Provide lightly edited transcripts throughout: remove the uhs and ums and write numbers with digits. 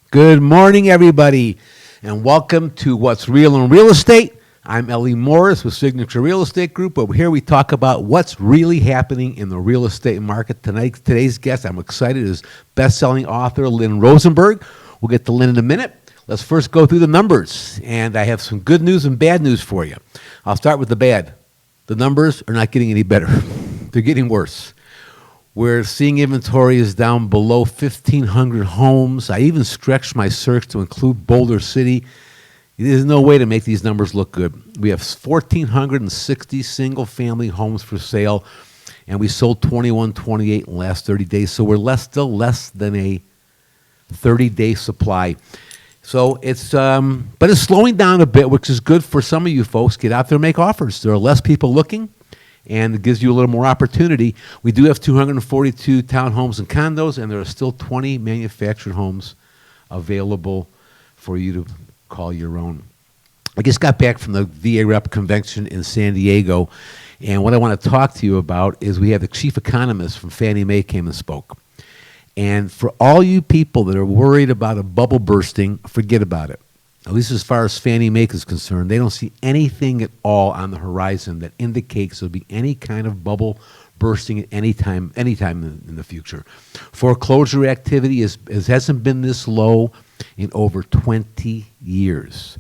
Good morning, everybody, and welcome to What's Real in Real Estate. I'm Ellie Morris with Signature Real Estate Group. Over here, we talk about what's really happening in the real estate market. Today's guest, I'm excited, is best-selling author Lynn Rosenberg. We'll get to Lynn in a minute. Let's first go through the numbers, and I have some good news and bad news for you. I'll start with the bad. The numbers are not getting any better. They're getting worse. We're seeing inventory is down below 1,500 homes. I even stretched my search to include Boulder City. There's no way to make these numbers look good. We have 1,460 single-family homes for sale, and we sold 2128 in the last 30 days. So we're still less than a 30-day supply. So it's, but it's slowing down a bit, which is good for some of you folks. Get out there and make offers. There are less people looking, and it gives you a little more opportunity. We do have 242 townhomes and condos, and there are still 20 manufactured homes available for you to call your own. I just got back from the VA Rep Convention in San Diego, and what I want to talk to you about is we had the chief economist from Fannie Mae came and spoke. And for all you people that are worried about a bubble bursting, forget about it. At least as far as Fannie Mae is concerned, they don't see anything at all on the horizon that indicates there'll be any kind of bubble bursting at any time in the future. Foreclosure activity hasn't been this low in over 20 years.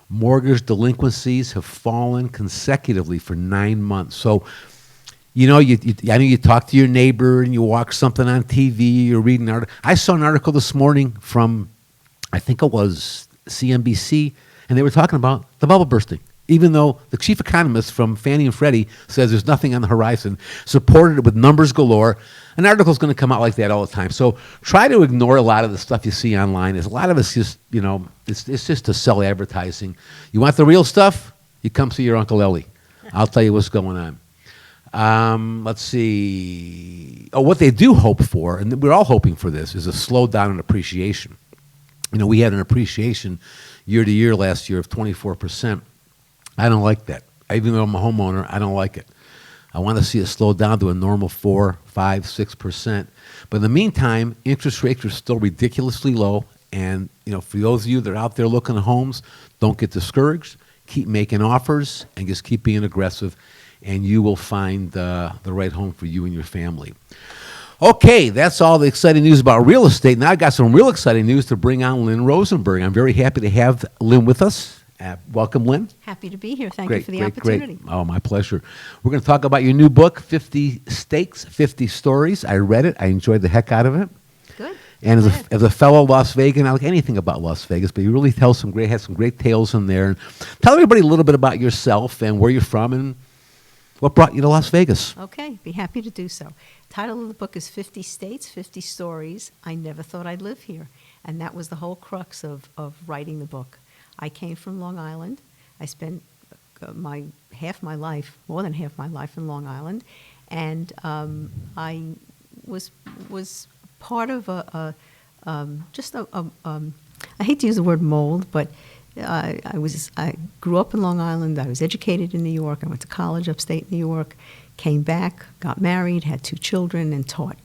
Mortgage delinquencies have fallen consecutively for 9 months. So, I know you talk to your neighbor and you watch something on TV, you're reading an article. I saw an article this morning from, I think it was CNBC, and they were talking about the bubble bursting, even though the chief economist from Fannie and Freddie says there's nothing on the horizon, supported it with numbers galore. An article's going to come out like that all the time. So try to ignore a lot of the stuff you see online. A lot of it's just, it's just to sell advertising. You want the real stuff? You come see your Uncle Ellie. I'll tell you what's going on. Let's see. What they do hope for, and we're all hoping for this, is a slowdown in appreciation. We had an appreciation year to year last year of 24%. I don't like that. Even though I'm a homeowner, I don't like it. I want to see it slow down to a normal 4, 5, 6%. But in the meantime, interest rates are still ridiculously low. And, for those of you that are out there looking at homes, don't get discouraged. Keep making offers and just keep being aggressive. And you will find the right home for you and your family. Okay, that's all the exciting news about real estate. Now I got some real exciting news to bring on Lynn Rosenberg. I'm very happy to have Lynn with us. Welcome, Lynn. Happy to be here. Thank you for the opportunity. Great. Oh, my pleasure. We're going to talk about your new book, 50 Stakes, 50 Stories. I read it. I enjoyed the heck out of it. Good. And as a fellow Las Vegan, I like anything about Las Vegas, but you really has some great tales in there. And tell everybody a little bit about yourself and where you're from and what brought you to Las Vegas. Okay, be happy to do so. Title of the book is 50 States, 50 Stories. I never thought I'd live here. And that was the whole crux of writing the book. I came from Long Island. I spent more than half my life in Long Island. And I was part of I hate to use the word mold, but I grew up in Long Island. I was educated in New York. I went to college upstate New York, came back, got married, had 2 children, and taught.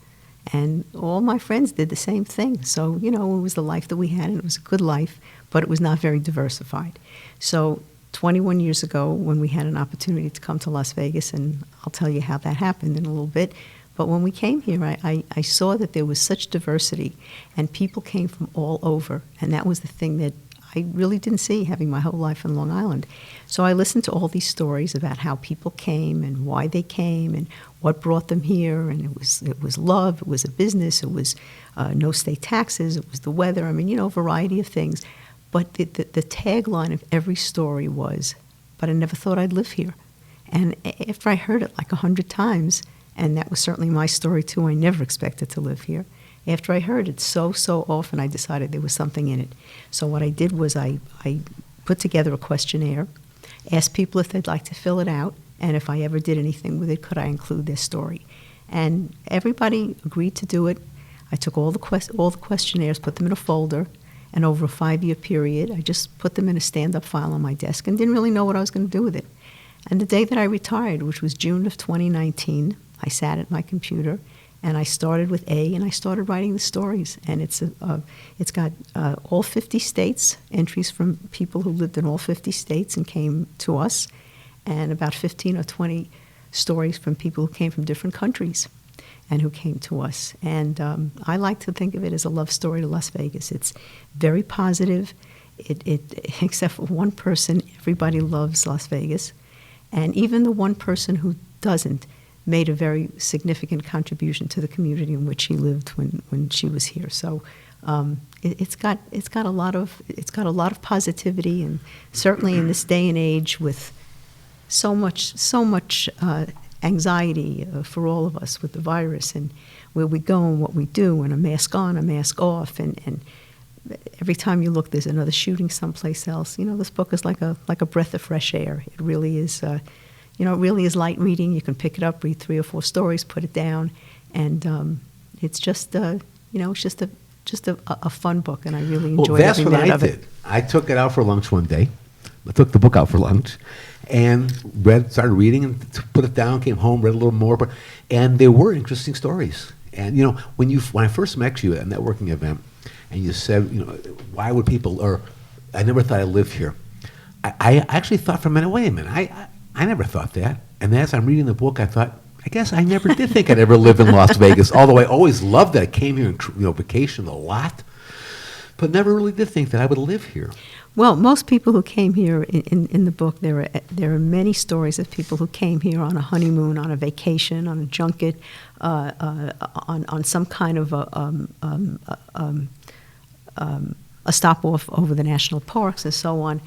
And all my friends did the same thing. So, it was the life that we had, and it was a good life, but it was not very diversified. So 21 years ago, when we had an opportunity to come to Las Vegas, and I'll tell you how that happened in a little bit, but when we came here, I saw that there was such diversity, and people came from all over, and that was the thing that I really didn't see having my whole life in Long Island. So I listened to all these stories about how people came and why they came and what brought them here. And it was love, it was a business, it was no state taxes, it was the weather. A variety of things. But the tagline of every story was, but I never thought I'd live here. And after I heard it like 100 times, and that was certainly my story too, I never expected to live here. After I heard it so often, I decided there was something in it. So what I did was I put together a questionnaire, asked people if they'd like to fill it out, and if I ever did anything with it, could I include their story? And everybody agreed to do it. I took all the questionnaires, put them in a folder, and over a 5-year period, I just put them in a stand-up file on my desk and didn't really know what I was going to do with it. And the day that I retired, which was June of 2019, I sat at my computer And I started with A, and I started writing the stories. And it's got all 50 states, entries from people who lived in all 50 states and came to us, and about 15 or 20 stories from people who came from different countries and who came to us. And I like to think of it as a love story to Las Vegas. It's very positive. Except for one person, everybody loves Las Vegas. And even the one person who doesn't made a very significant contribution to the community in which she lived when she was here. So it's got a lot of positivity, and certainly in this day and age with so much anxiety for all of us with the virus and where we go and what we do, and a mask on, a mask off, and every time you look, there's another shooting someplace else. This book is like a breath of fresh air. It really is. It really is light reading. You can pick it up, read 3 or 4 stories, put it down, and it's just a fun book, and I really enjoyed every minute of it. That's what I did. I took it out for lunch one day. I took the book out for lunch, and started reading, and put it down. Came home, read a little more, and there were interesting stories. And when I first met you at a networking event, and you said, why would people? Or I never thought I'd live here. I actually thought for a minute. Wait a minute, I never thought that. And as I'm reading the book, I thought, I guess I never did think I'd ever live in Las Vegas. Although I always loved it. I came here and vacationed a lot, but never really did think that I would live here. Well, most people who came here in the book, there are many stories of people who came here on a honeymoon, on a vacation, on a junket, on some kind of a stop off over the national parks and so on.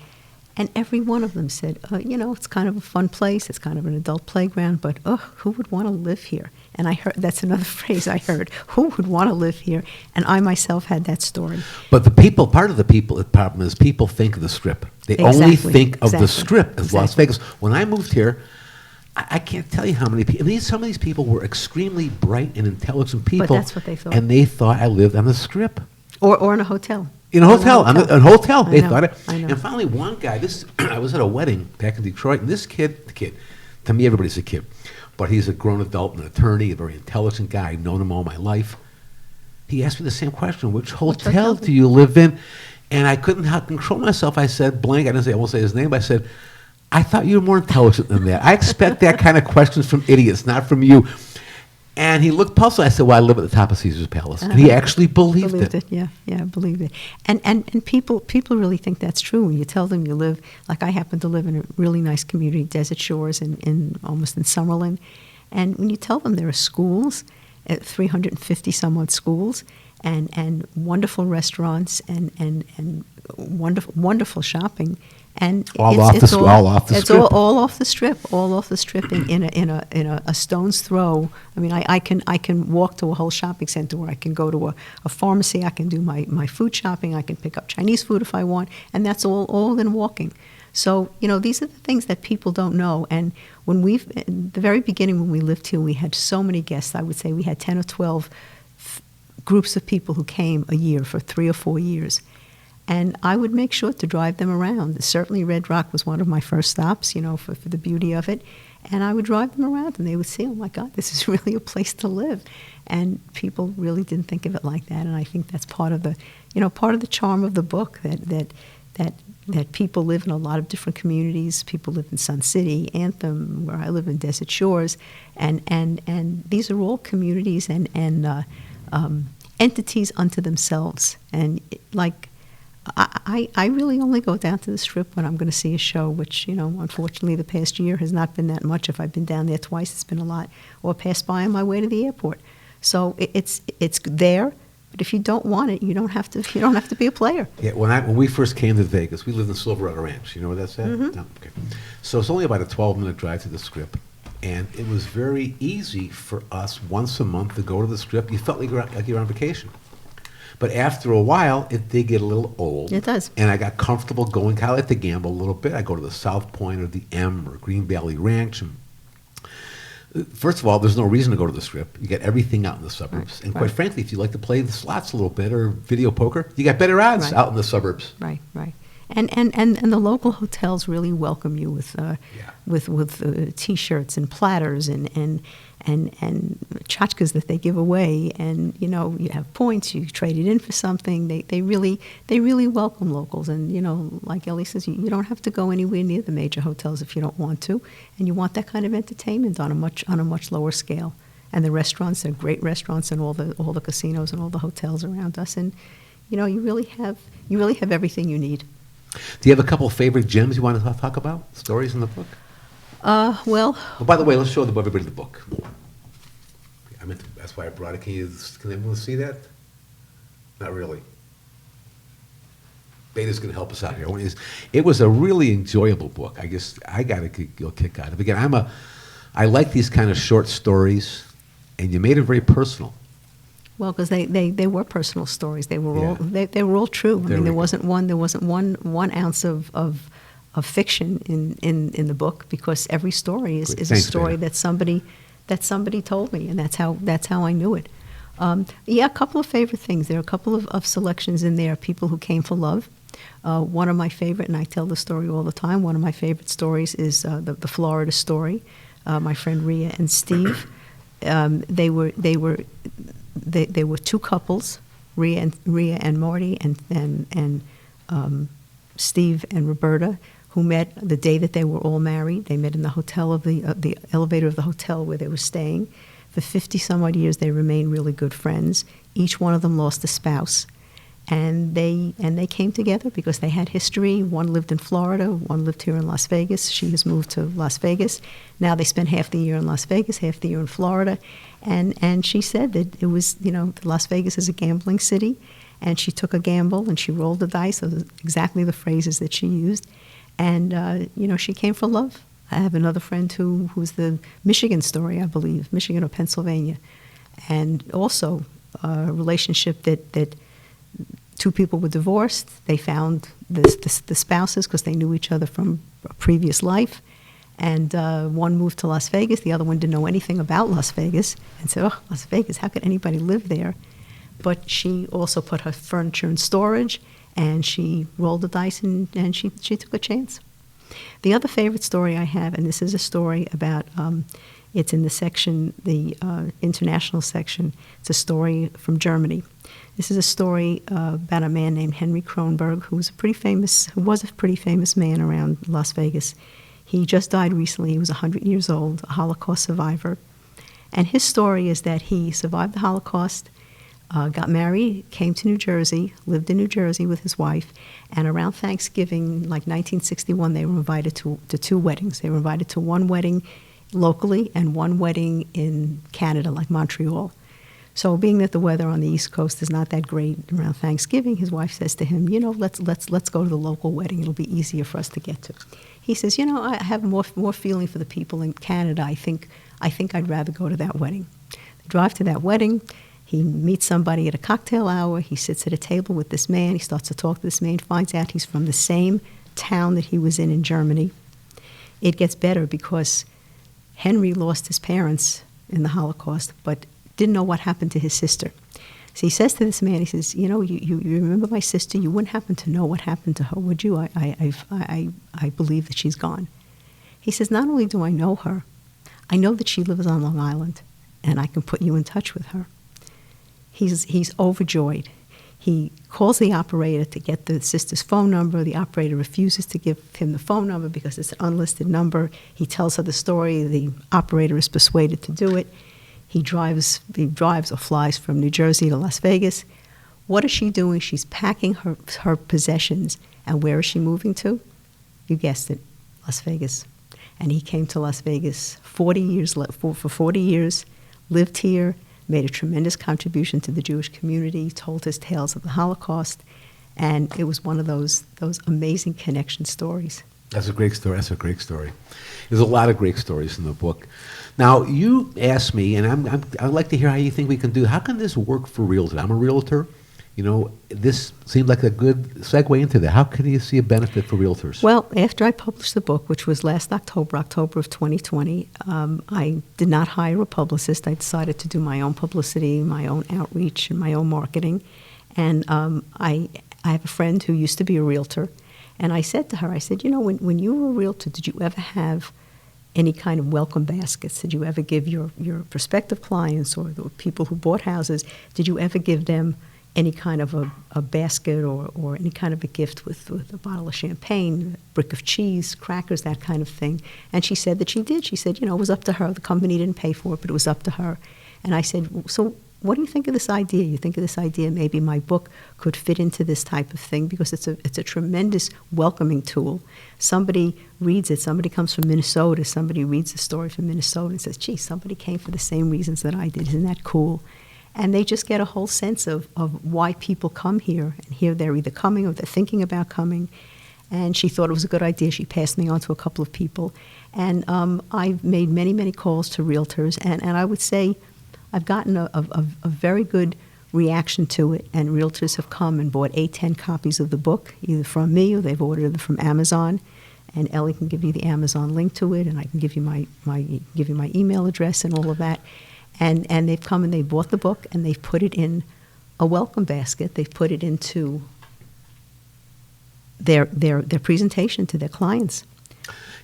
And every one of them said, it's kind of a fun place, it's kind of an adult playground, but who would want to live here? And I heard, that's another phrase I heard, who would want to live here? And I myself had that story. But part of the problem is people think of the Strip. They only think of the Strip as Las Vegas. When I moved here, I can't tell you how many people, some of these people were extremely bright and intelligent people. But that's what they thought. And they thought I lived on the Strip. Or in a hotel. In a hotel, they thought it. I know. And finally, one guy, I was at a wedding back in Detroit, and this kid, to me, everybody's a kid, but he's a grown adult, an attorney, a very intelligent guy. I've known him all my life. He asked me the same question: which hotel do you live in? And I couldn't control myself. I said blank. I won't say his name, but I said, I thought you were more intelligent than that. I expect that kind of questions from idiots, not from you. And he looked puzzled. I said, well, I live at the top of Caesar's Palace. And he actually believed it. Yeah, believed it. And people really think that's true. When you tell them you live, like I happen to live in a really nice community, Desert Shores, almost in Summerlin. And when you tell them there are schools, 350 some odd schools, and wonderful restaurants, and wonderful shopping. And all off the strip. All off the strip in a stone's throw. I mean, I can walk to a whole shopping center, where I can go to a pharmacy. I can do my food shopping. I can pick up Chinese food if I want, and that's all in walking. So these are the things that people don't know. And in the very beginning when we lived here, we had so many guests. I would say we had 10 or 12 groups of people who came a year for 3 or 4 years. And I would make sure to drive them around. Certainly Red Rock was one of my first stops, for the beauty of it. And I would drive them around, and they would see, oh my God, this is really a place to live. And people really didn't think of it like that. And I think that's part of the charm of the book, that people live in a lot of different communities. People live in Sun City, Anthem, where I live in Desert Shores. And these are all communities and entities unto themselves. And I really only go down to the Strip when I'm going to see a show, which, unfortunately the past year has not been that much. If I've been down there twice, it's been a lot, or pass by on my way to the airport. So it's there, but if you don't want it, you don't have to be a player. Yeah, when we first came to Vegas, we lived in Silverado Ranch. You know where that's at? Mm-hmm. No? Okay. So it's only about a 12-minute drive to the Strip. And it was very easy for us once a month to go to the Strip. You felt like you were on vacation. But after a while, it did get a little old. It does. And I got comfortable going. I like to gamble a little bit. I go to the South Point or the M or Green Valley Ranch. And first of all, there's no reason to go to the Strip. You get everything out in the suburbs. Right, and quite frankly, if you like to play the slots a little bit or video poker, you got better odds out in the suburbs. Right. And the local hotels really welcome you with T-shirts and platters and and tchotchkes that they give away, and you have points, you trade it in for something. They really welcome locals, and like Ellie says, you don't have to go anywhere near the major hotels if you don't want to, and you want that kind of entertainment on a much lower scale. And the restaurants are great restaurants, and all the casinos and all the hotels around us, and you really have everything you need. Do you have a couple of favorite gems you want to talk about? Stories in the book? Well, by the way, let's show everybody the book. That's why I brought it. Can anyone see that? Not really. Beta's going to help us out here. It was a really enjoyable book. I guess I got a kick out of it. Again, I like these kind of short stories, and you made it very personal. Well, because they were personal stories. They were all they were all true. There wasn't one ounce of fiction in the book, because every story is a story that somebody told me, and that's how I knew it. A couple of favorite things. There are a couple of selections in there. People who came for love. One of my favorite, and I tell the story all the time. One of my favorite stories is the Florida story. My friend Rhea and Steve. They were two couples, Rhea and Marty, and Steve and Roberta, who met the day that they were all married. They met in the hotel the elevator of the hotel where they were staying. For 50 some odd years, they remained really good friends. Each one of them lost a spouse, and they came together because they had history. One lived in Florida, one lived here in Las Vegas. She has moved to Las Vegas. Now they spend half the year in Las Vegas, half the year in Florida. And she said that it was, Las Vegas is a gambling city, and she took a gamble and she rolled the dice. Those are exactly the phrases that she used. And, she came for love. I have another friend who's the Michigan story, I believe, Michigan or Pennsylvania. And also a relationship that two people were divorced. They found the spouses because they knew each other from a previous life. And one moved to Las Vegas. The other one didn't know anything about Las Vegas and said, "Oh, Las Vegas, how could anybody live there?" But she also put her furniture in storage, and she rolled the dice, and she took a chance. The other favorite story I have, and this is a story about, it's in the section, the international section. It's a story from Germany. This is a story about a man named Henry Kronberg, who was a pretty famous man around Las Vegas. He just died recently. He was 100 years old, a Holocaust survivor. And his story is that he survived the Holocaust, got married, came to New Jersey, lived in New Jersey with his wife, and around Thanksgiving, like 1961, they were invited to two weddings. They were invited to one wedding locally and one wedding in Canada, like Montreal. So being that the weather on the East Coast is not that great around Thanksgiving, his wife says to him, let's go to the local wedding. It'll be easier for us to get to. He says, I have more feeling for the people in Canada. I think I'd rather go to that wedding. They drive to that wedding. He meets somebody at a cocktail hour. He sits at a table with this man. He starts to talk to this man, finds out he's from the same town that he was in Germany. It gets better because Henry lost his parents in the Holocaust, but didn't know what happened to his sister. So he says to this man, he says, you remember my sister? You wouldn't happen to know what happened to her, would you? I believe that she's gone. He says, not only do I know her, I know that she lives on Long Island, and I can put you in touch with her. He's overjoyed. He calls the operator to get the sister's phone number. The operator refuses to give him the phone number because it's an unlisted number. He tells her the story. The operator is persuaded to do it. He drives or flies from New Jersey to Las Vegas. What is she doing? She's packing her possessions. And where is she moving to? You guessed it, Las Vegas. And he came to Las Vegas for 40 years, lived here, made a tremendous contribution to the Jewish community, told his tales of the Holocaust, and it was one of those amazing connection stories. That's a great story. There's a lot of great stories in the book. Now, you asked me, and I'd like to hear how you think we can do. How can this work for realtors? I'm a realtor. This seemed like a good segue into that. How can you see a benefit for realtors? Well, after I published the book, which was last October of 2020, I did not hire a publicist. I decided to do my own publicity, my own outreach, and my own marketing. And I have a friend who used to be a realtor, and I said to her, when you were a realtor, did you ever have any kind of welcome baskets? Did you ever give your prospective clients or the people who bought houses, did you ever give them any kind of a basket or any kind of a gift with a bottle of champagne, a brick of cheese, crackers, that kind of thing? And she said that she did. She said, it was up to her. The company didn't pay for it, but it was up to her. And I said, so what do you think of this idea? You think of this idea maybe my book could fit into this type of thing, because it's a tremendous welcoming tool. Somebody reads it, somebody comes from Minnesota, somebody reads the story from Minnesota and says, gee, somebody came for the same reasons that I did. Isn't that cool? And they just get a whole sense of why people come here. And here they're either coming or they're thinking about coming. And she thought it was a good idea. She passed me on to a couple of people. And I've made many, many calls to realtors. And I would say I've gotten a very good reaction to it. And realtors have come and bought 8-10 copies of the book, either from me or they've ordered it from Amazon. And Ellie can give you the Amazon link to it. And I can give you my email address and all of that. And they've come and they bought the book and they've put it in a welcome basket. They've put it into their presentation to their clients.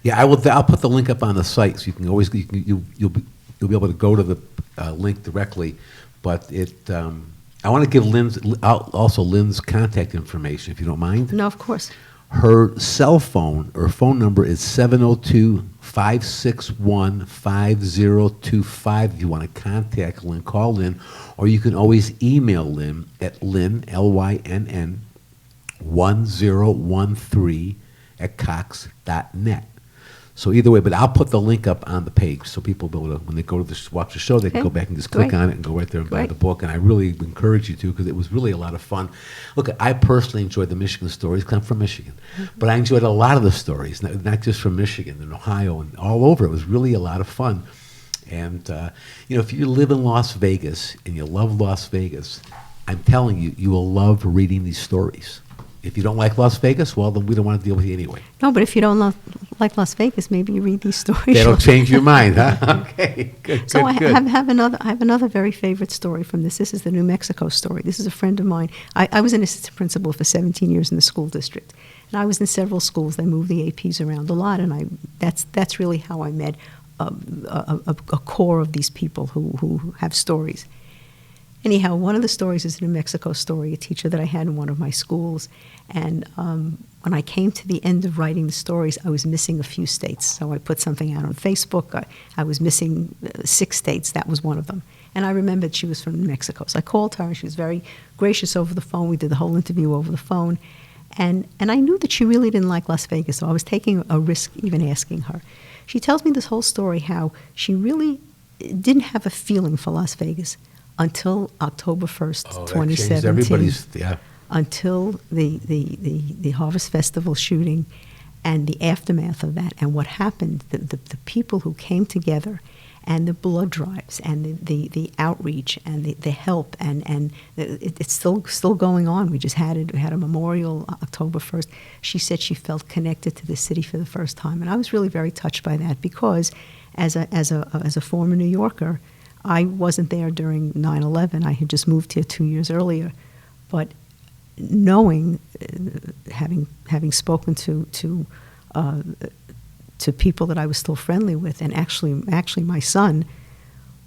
Yeah, I'll put the link up on the site, so you can always you'll be able to go to the link directly. But I want to give Lynn's contact information, if you don't mind. No, of course. Her cell phone or phone number is 702-561-5025. If you want to contact Lynn, call Lynn, or you can always email Lynn at Lynn, Lynn, 1013 @cox.net. So either way, but I'll put the link up on the page so people will be able to, when they go to watch the show, they can go back and just click on it and go right there and buy the book. And I really encourage you to, because it was really a lot of fun. Look, I personally enjoyed the Michigan stories because I'm from Michigan. But I enjoyed a lot of the stories, not just from Michigan and Ohio and all over. It was really a lot of fun. And, if you live in Las Vegas and you love Las Vegas, I'm telling you, you will love reading these stories. If you don't like Las Vegas, well, then we don't want to deal with you anyway. No, but if you don't like Las Vegas, maybe you read these stories. That'll change your mind, huh? Okay, good. So I good. have another very favorite story from this. This is the New Mexico story. This is a friend of mine. I was an assistant principal for 17 years in the school district, and I was in several schools. They moved the APs around a lot, and that's really how I met a core of these people who have stories. Anyhow, one of the stories is a New Mexico story, a teacher that I had in one of my schools. And when I came to the end of writing the stories, I was missing a few states. So I put something out on Facebook. I was missing 6 states. That was one of them. And I remembered she was from New Mexico. So I called her, and she was very gracious over the phone. We did the whole interview over the phone. And I knew that she really didn't like Las Vegas, so I was taking a risk even asking her. She tells me this whole story, how she really didn't have a feeling for Las Vegas until October 1st, 2017. Until the Harvest Festival shooting and the aftermath of that, and what happened, the people who came together, and the blood drives, and the outreach, and the help, and it's still going on. We just had a memorial October 1st. She said she felt connected to the city for the first time, and I was really very touched by that, because as a former New Yorker, I wasn't there during 9/11. I had just moved here 2 years earlier, but knowing, having spoken to people that I was still friendly with, and actually my son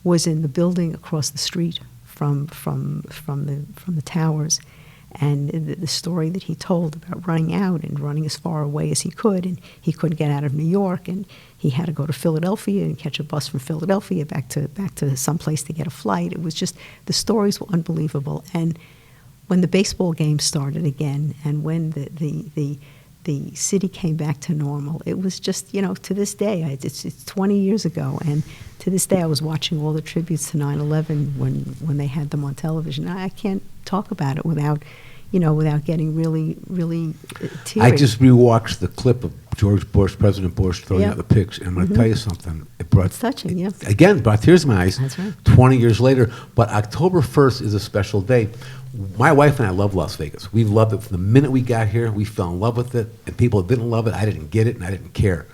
was in the building across the street from the towers, and the story that he told about running out and running as far away as he could, and he couldn't get out of New York, and he had to go to Philadelphia and catch a bus from Philadelphia back to some place to get a flight. It was just, the stories were unbelievable. And when the baseball game started again, and when the city came back to normal, it was just, to this day, it's 20 years ago, and to this day I was watching all the tributes to 9/11 when they had them on television. I can't talk about it without getting really, really teary. I just rewatched the clip of President Bush throwing out the pitch, and I'm going to tell you something. It's touching, yeah. Again, brought tears to my eyes. That's right. 20 years later, but October 1st is a special day. My wife and I love Las Vegas. We loved it from the minute we got here. We fell in love with it, and people didn't love it. I didn't get it, and I didn't care.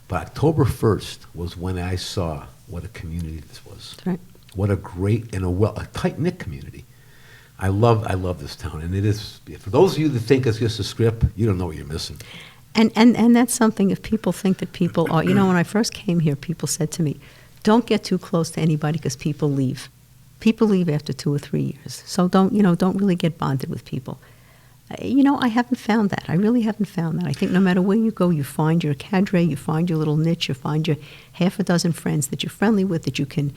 But October 1st was when I saw what a community this was. That's right. What a great and a tight-knit community. I love this town, and it is, for those of you that think it's just a script, you don't know what you're missing. And that's something, if people think that people are, when I first came here, people said to me, don't get too close to anybody because people leave. People leave after 2 or 3 years. So don't really get bonded with people. I haven't found that. I really haven't found that. I think no matter where you go, you find your cadre, you find your little niche, you find your half a dozen friends that you're friendly with, that you can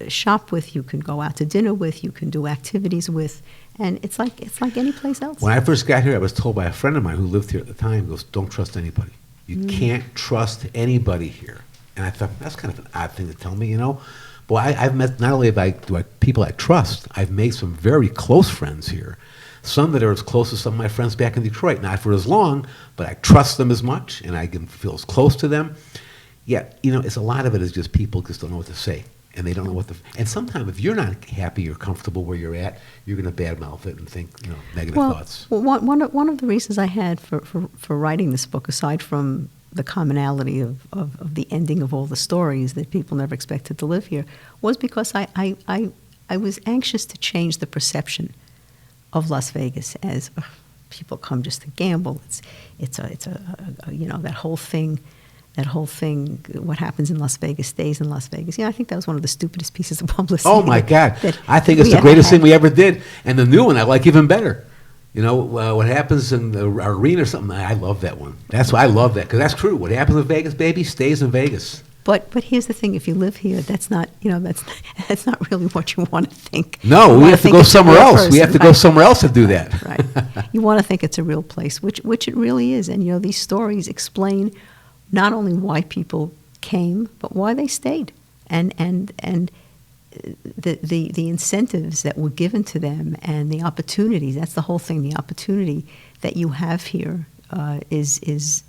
shop with, you can go out to dinner with, you can do activities with, and it's like any place else. When I first got here, I was told by a friend of mine who lived here at the time, he goes, don't trust anybody. You can't trust anybody here. And I thought, that's kind of an odd thing to tell me, Boy, I've met, not only do I people I trust, I've made some very close friends here. Some that are as close as some of my friends back in Detroit. Not for as long, but I trust them as much, and I can feel as close to them. Yet, it's a lot of it is just people just don't know what to say. And they don't know what the... And sometimes if you're not happy or comfortable where you're at, you're going to badmouth it and think, negative thoughts. Well, one of the reasons I had for writing this book, aside from the commonality of the ending of all the stories that people never expected to live here, was because I was anxious to change the perception of Las Vegas as people come just to gamble. It's a that whole thing. What happens in Las Vegas stays in Las Vegas. I think that was one of the stupidest pieces of publicity. Oh my God! I think it's the greatest thing we ever did, and the new one I like even better. What happens in the arena or something. I love that one. That's why I love that, because that's true. What happens in Vegas, baby, stays in Vegas. But here's the thing: if you live here, that's not that's not really what you want to think. No, we have to go somewhere else. We have to go somewhere else to do that. Right. You want to think it's a real place, which it really is. And these stories explain not only why people came, but why they stayed, and the incentives that were given to them and the opportunities. That's the whole thing. The opportunity that you have here is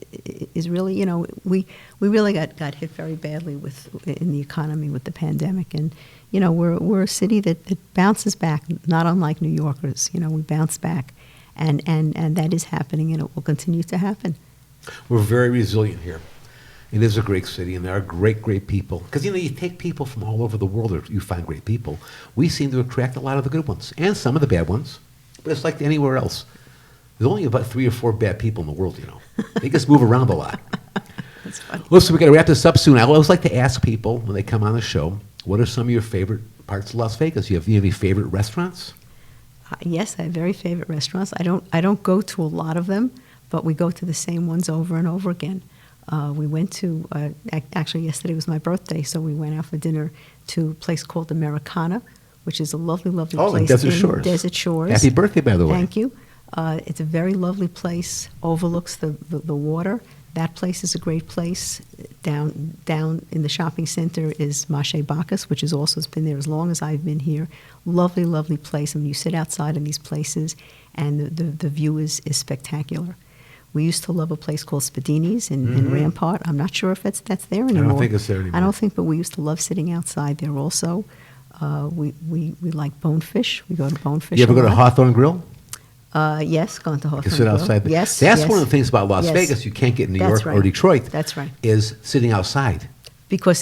really, we really got hit very badly in the economy with the pandemic, and we're a city that bounces back, not unlike New Yorkers. We bounce back, and that is happening, and it will continue to happen. We're very resilient here. It is a great city, and there are great people. Because, you take people from all over the world, or you find great people. We seem to attract a lot of the good ones, and some of the bad ones. But it's like anywhere else. There's only about 3 or 4 bad people in the world, They just move around a lot. That's funny. Listen, we got to wrap this up soon. I always like to ask people, when they come on the show, what are some of your favorite parts of Las Vegas? You have any favorite restaurants? Yes, I have very favorite restaurants. I don't go to a lot of them, but we go to the same ones over and over again. We went to, actually yesterday was my birthday, so we went out for dinner to a place called Americana, which is a lovely place. Oh, in Desert Shores. Desert Shores. Happy birthday, by the way. Thank you. It's a very lovely place, overlooks the water. That place is a great place. Down in the shopping center is Mache Bacchus, which has also been there as long as I've been here. Lovely place. I mean, you sit outside in these places, and the view is spectacular. We used to love a place called Spadini's in Rampart. I'm not sure if that's there anymore. I don't think it's there anymore. I don't think, but we used to love sitting outside there also. We like Bonefish. We go to Bonefish. You ever a go to lot. Hawthorne Grill? Yes, gone to Hawthorne You sit Grill. outside. Yes, That's yes. one of the things about Las Yes. Vegas you can't get in New That's York right. or Detroit. That's right. Is sitting outside. Because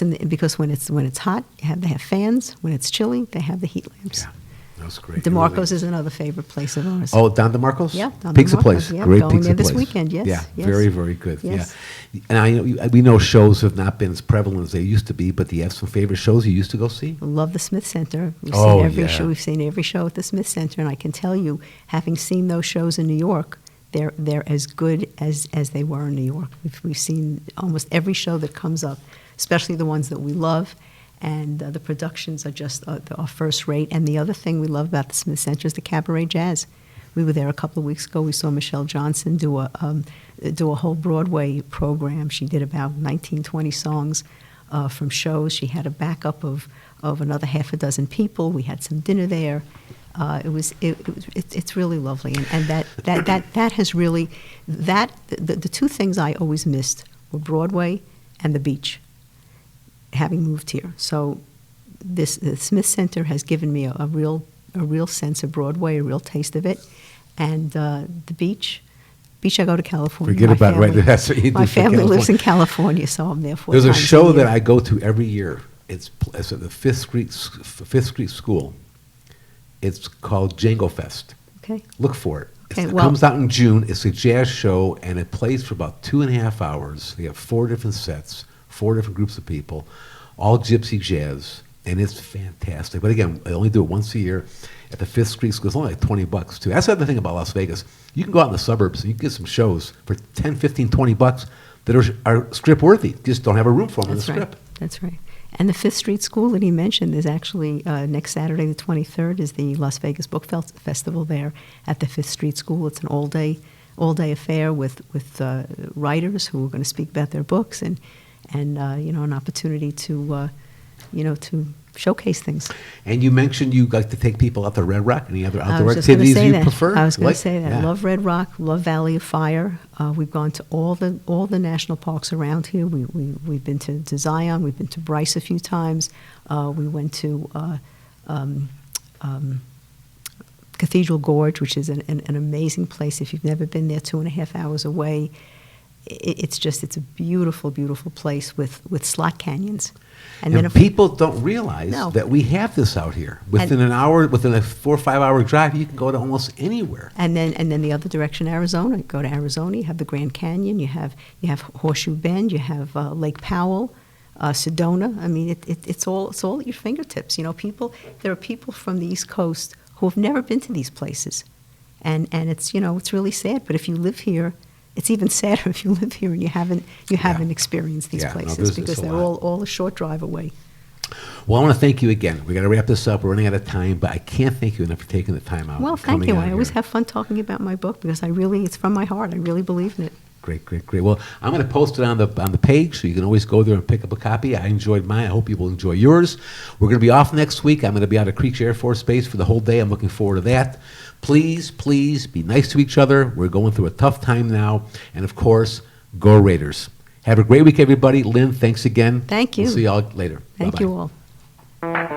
when it's hot, they have fans. When it's chilly, they have the heat lamps. Yeah, that's great. DeMarco's is another favorite place of ours. Oh, Don DeMarco's? Yeah, Don Pizza DeMarco's, place. yeah, Great going pizza there this place. weekend, yes, Yeah, yes. very good. Yes. Yeah. And we know shows have not been as prevalent as they used to be, but do you have some favorite shows you used to go see? Love the Smith Center. We've Oh, seen every yeah. show. We've seen every show at the Smith Center, and I can tell you, having seen those shows in New York, they're as good as they were in New York. We've seen almost every show that comes up, especially the ones that we love, and the productions are just are first rate. And the other thing we love about the Smith Center is the cabaret jazz. We were there a couple of weeks ago. We saw Michelle Johnson do a whole Broadway program. She did about 19, 20 songs from shows. She had a backup of another half a dozen people. We had some dinner there. It's really lovely, and that has really the two things I always missed were Broadway and the beach. Having moved here, so the Smith Center has given me a real sense of Broadway, a real taste of it, and the beach. I go to California. Forget about right. That's what you do. My for family lives California. in California, so I'm there 4 There's a times show year. that I go to every year. It's at the Fifth Street School. It's called Django Fest. Okay. Look for it. Okay, It well, comes out in June. It's a jazz show, and it plays for about 2.5 hours. They have 4 different sets, 4 different groups of people, all gypsy jazz, and it's fantastic. But again, they only do it once a year at the Fifth Street School. It's only like $20 too. That's the other thing about Las Vegas. You can go out in the suburbs and you can get some shows for 10, 15, $20 that are script worthy. Just don't have a room for them in the that's right. script. That's right. And the Fifth Street School that he mentioned is actually next Saturday, the 23rd, is the Las Vegas Book Festival there at the Fifth Street School. It's an all-day affair with writers who are going to speak about their books and an opportunity to showcase things. And you mentioned you like to take people out to Red Rock. Any other I outdoor was just gonna activities say you that. prefer? I was going to say that. Yeah. Love Red Rock, love Valley of Fire. We've gone to all the national parks around here. We've been to Zion. We've been to Bryce a few times. We went to Cathedral Gorge, which is an amazing place. If you've never been there, 2.5 hours away. It's a beautiful, beautiful place with slot canyons. And then people don't realize No. that we have this out here. Within an hour, within a 4 or 5 hour drive, you can go to almost anywhere. And then the other direction, Arizona. You go to Arizona, you have the Grand Canyon, you have Horseshoe Bend, you have Lake Powell, Sedona. I mean, it's all at your fingertips. There are people from the East Coast who have never been to these places, and it's really sad. But if you live here, it's even sadder if you live here and you haven't experienced these places because they're all a short drive away. Well, I want to thank you again. We got to wrap this up. We're running out of time, but I can't thank you enough for taking the time out. Well, thank you. I always have fun talking about my book because it's from my heart. I really believe in it. Great. Well, I'm going to post it on the page, so you can always go there and pick up a copy. I enjoyed mine. I hope you will enjoy yours. We're going to be off next week. I'm going to be out at Creech Air Force Base for the whole day. I'm looking forward to that. Please be nice to each other. We're going through a tough time now. And, of course, go Raiders. Have a great week, everybody. Lynn, thanks again. Thank you. We'll see you all later. Thank Bye-bye. you all.